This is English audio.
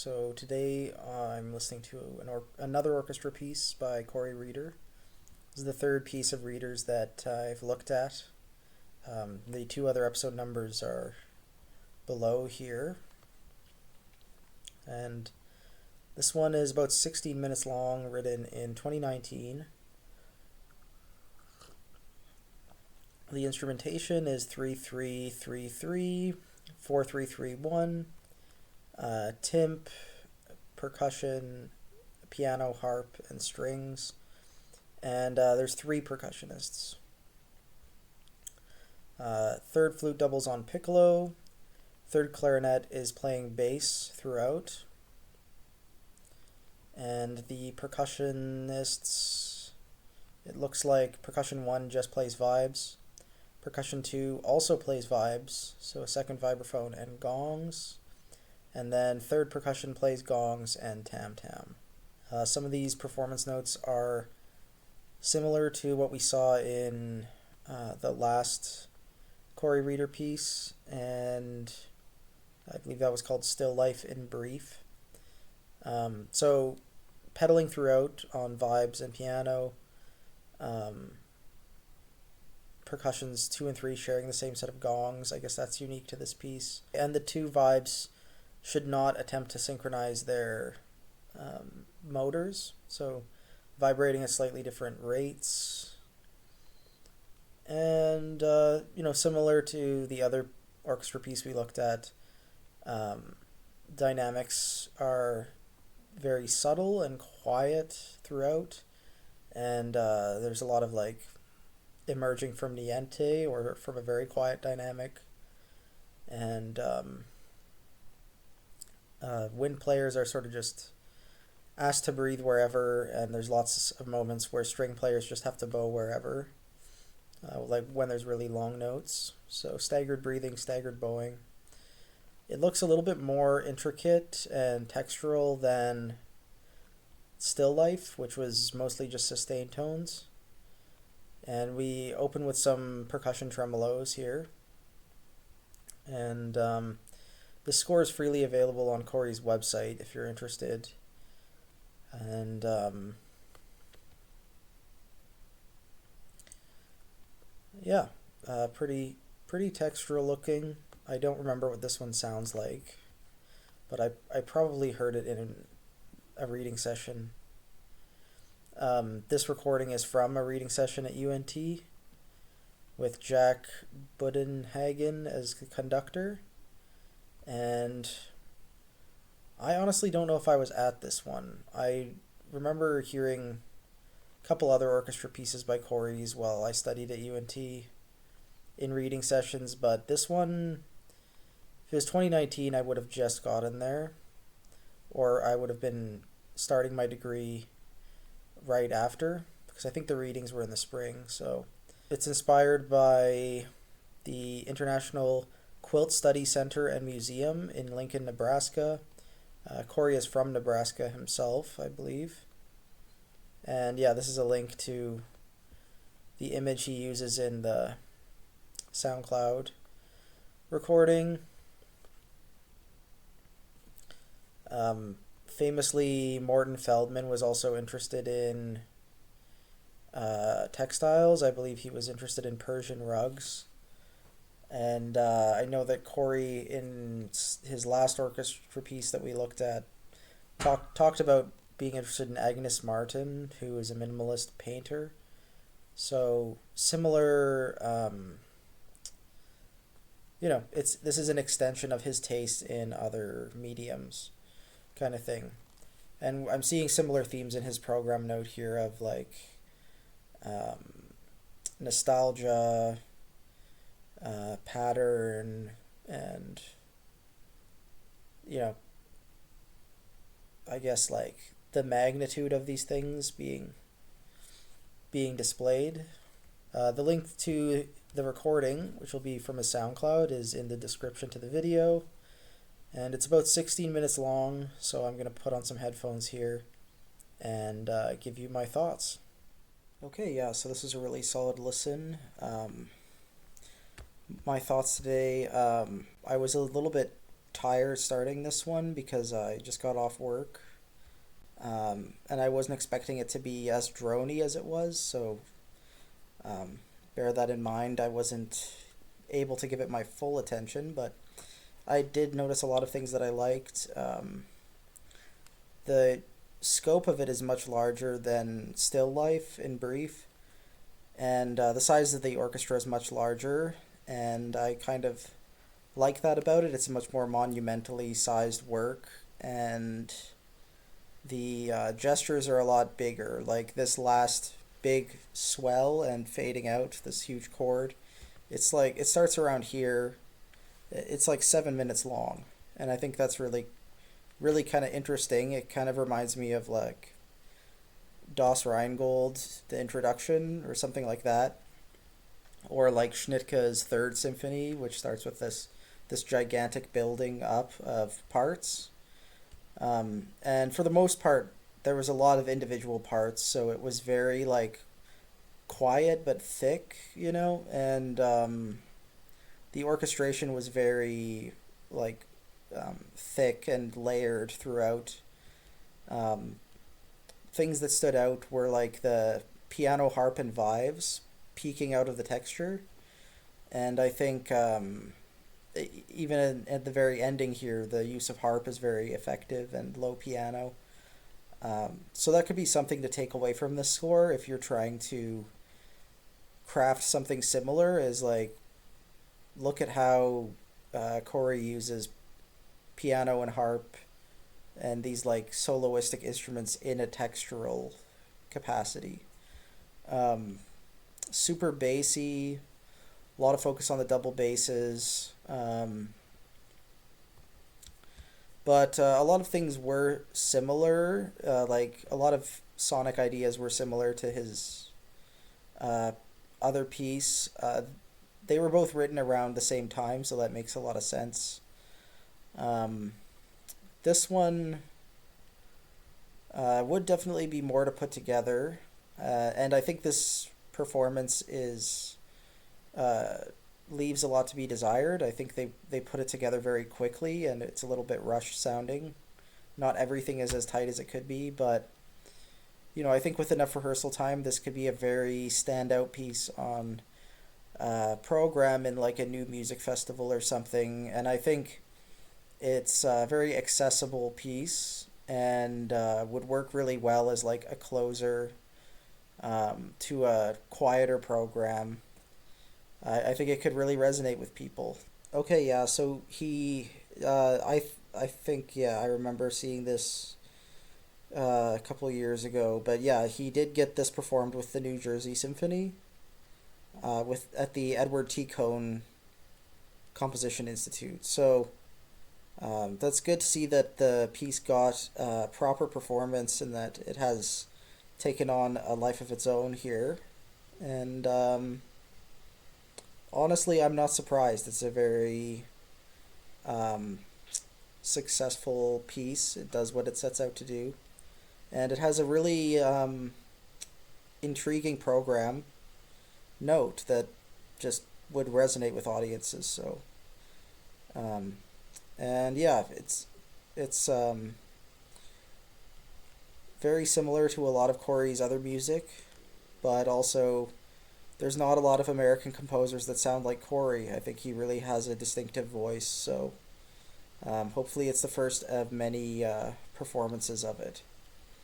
So today I'm listening to another orchestra piece by Corey Reeder. This is the third piece of Reeder's that I've looked at. The two other episode numbers are below here. And this one is about 16 minutes long, written in 2019. The instrumentation is 3-3-3-3, 4-3-3-1, timp, percussion, piano, harp, and strings. And there's three percussionists. Third flute doubles on piccolo. Third clarinet is playing bass throughout. And the percussionists, it looks like percussion 1 just plays vibes. Percussion 2 also plays vibes, so a second vibraphone and gongs. And then third percussion plays gongs and tam-tam. Some of these performance notes are similar to what we saw in the last Corey Reeder piece, and I believe that was called Still Life in Brief. So pedaling throughout on vibes and piano, percussions 2 and 3 sharing the same set of gongs. I guess that's unique to this piece. And the two vibes should not attempt to synchronize their motors, so vibrating at slightly different rates. And similar to the other orchestra piece we looked at, dynamics are very subtle and quiet throughout, and there's a lot of emerging from niente or from a very quiet dynamic, and wind players are sort of just asked to breathe wherever, and there's lots of moments where string players just have to bow wherever, like when there's really long notes. So staggered breathing, staggered bowing. It looks a little bit more intricate and textural than Still Life, which was mostly just sustained tones. And we open with some percussion tremolos here. And the score is freely available on Corey's website if you're interested. And pretty textural looking. I don't remember what this one sounds like, but I probably heard it in a reading session. This recording is from a reading session at UNT with Jack Budenhagen as the conductor, and I honestly don't know if I was at this one. I remember hearing a couple other orchestra pieces by Corey's while I studied at UNT in reading sessions, but this one, if it was 2019, I would have just gotten there, or I would have been starting my degree right after, because I think the readings were in the spring. So it's inspired by the International Quilt Study Center and Museum in Lincoln, Nebraska. Corey is from Nebraska himself, I believe. And yeah, this is a link to the image he uses in the SoundCloud recording. Famously, Morton Feldman was also interested in textiles. I believe he was interested in Persian rugs. And I know that Corey, in his last orchestra piece that we looked at, talked about being interested in Agnes Martin, who is a minimalist painter. So similar, this is an extension of his taste in other mediums, kind of thing. And I'm seeing similar themes in his program note here of nostalgia, pattern, and I guess the magnitude of these things being displayed. The link to the recording, which will be from a SoundCloud, is in the description to the video, and it's about 16 minutes long, so I'm going to put on some headphones here and give you my thoughts. Okay, yeah, so this is a really solid listen. My thoughts today, I was a little bit tired starting this one because I just got off work. And I wasn't expecting it to be as drony as it was, so um, bear that in mind. I wasn't able to give it my full attention, but I did notice a lot of things that I liked. The scope of it is much larger than Still Life in brief, and the size of the orchestra is much larger, and I kind of like that about it. It's a much more monumentally sized work, and the gestures are a lot bigger. Like this last big swell and fading out, this huge chord, it's like it starts around here. It's like 7 minutes long, and I think that's really kind of interesting. It kind of reminds me of like Das Rheingold, the introduction, or something like that, or like Schnittke's Third Symphony, which starts with this gigantic building up of parts. And for the most part, there was a lot of individual parts, so it was very like quiet but thick, and the orchestration was very like thick and layered throughout. Um, Things that stood out were like the piano, harp, and vibes peeking out of the texture, and I think at the very ending here, the use of harp is very effective and low piano. So that could be something to take away from this score if you're trying to craft something similar. Is like look at how Corey uses piano and harp and these like soloistic instruments in a textural capacity. Um, Super bassy, a lot of focus on the double basses. But a lot of things were similar. Like a lot of sonic ideas were similar to his uh, other piece. They were both written around the same time, so that makes a lot of sense. Um, this one would definitely be more to put together, and I think this performance is uh, leaves a lot to be desired. I think they put it together very quickly, and it's a little bit rushed sounding. Not everything is as tight as it could be, but I think with enough rehearsal time, this could be a very standout piece on program in like a new music festival or something. And I think it's a very accessible piece and would work really well as like a closer to a quieter program. I think it could really resonate with people. Okay, yeah. So I think, yeah, I remember seeing this a couple of years ago. But yeah, he did get this performed with the New Jersey Symphony, with at the Edward T. Cohn Composition Institute. So that's good to see that the piece got proper performance and that it has taken on a life of its own here. And honestly, I'm not surprised. It's a very um, successful piece. It does what it sets out to do. And it has a really intriguing program note that just would resonate with audiences. So, um, and yeah, it's very similar to a lot of Corey's other music, but also there's not a lot of American composers that sound like Corey. I think he really has a distinctive voice. So hopefully it's the first of many performances of it.